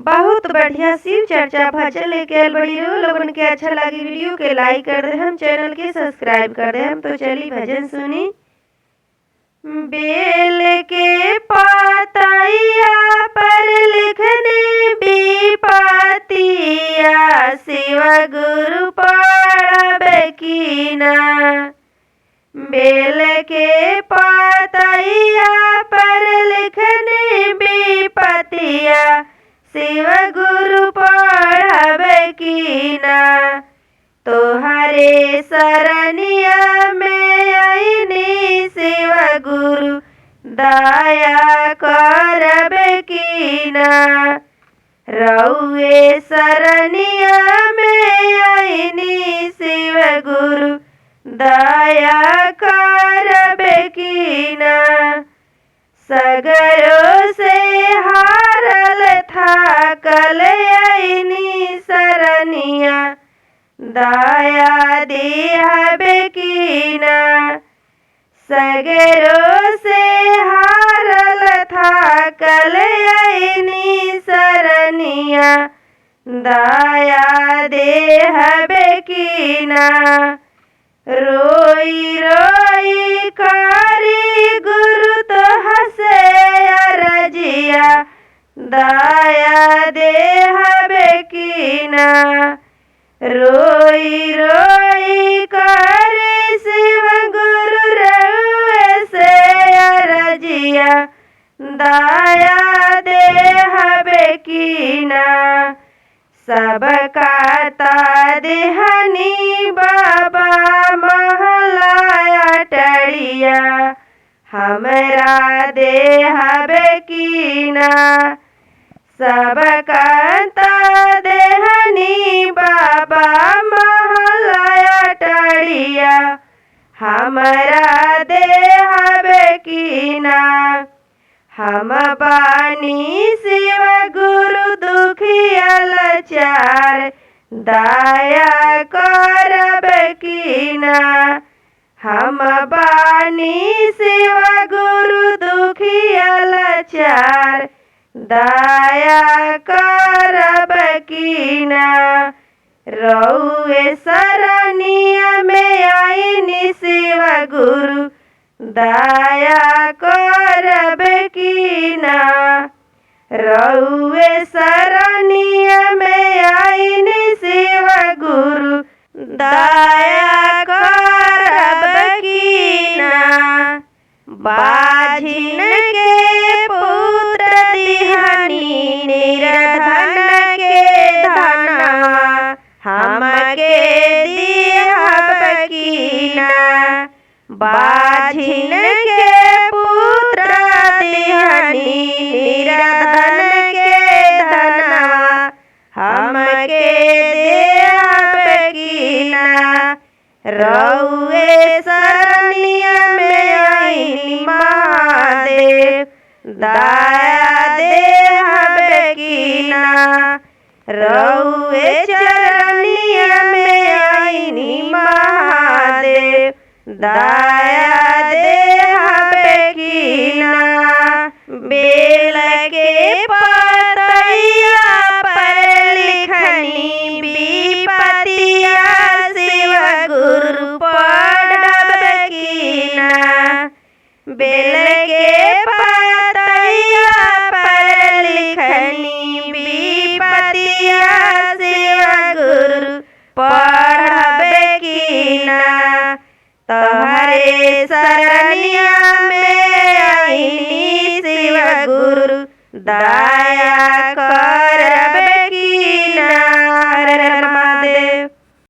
बहुत बढ़िया शिव चर्चा भजन लेके आयल बड़ी रो लोगन के अच्छा लगी वीडियो के लाइक कर दे हम, चैनल के सब्सक्राइब कर दे हम। तो चली भजन सुनी। बेल के पातैया पर लिखने विपतिया शिव गुरु पढ़बे कीना। बेल के पातैया पर लिखने विपतिया शिव गुरु पढ़बे कीना। तोहरे शरणिया में आईनी शिव गुरु दया करबे कीना। रउए शरणिया में आईनी शिव गुरु दया करबे कीना। सगरों से हारल थाकल आईनी शरणिया दया देहबे कीना। सगरों से हारल थाकल आईनी शरणिया दया देहबे कीना। रोई रोई करी गुरु तो हसे अरजिया दया देहबे कीना। रोई रोई करी शिव गुरु रउए से अरजिया दया देहबे कीना। सबका देहनी बाबा महलाया टड़िया हमरा देहबे कीना। सबका देहनी बाबा महलाया टड़िया हमरा देहबे कीना। हम बानी शिव गुरु दुखिया लाचार दया करबे कीना। हम बानी शिव गुरु दुखिया लाचार दया करबे कीना। रउए शरणिया में आईनी शिव गुरु दया करबे कीना। रउए शरणिया में आईनी शिव गुरु दया करबे कीना। बाझिन के पुत्र दिहनी निर्धन के धनवा हमके दिहबे कीना। बाझिन के पुत्र दिहनी निर्धन के धनवा हमके देहबे कीना। रउए शरणिया में आईनी महादेव दया देहबे कीना। रउए चरणिया में आईनी महादेव दया देहबे कीना। बेल के पातैया पर लिखनी विपतिया शिव गुरु पढ़बे कीना। बेल के पातैया पर लिखनी विपतिया शिव गुरु पढ़बे कीना। तोहरे शरणिया में आईनी शिव गुरु दया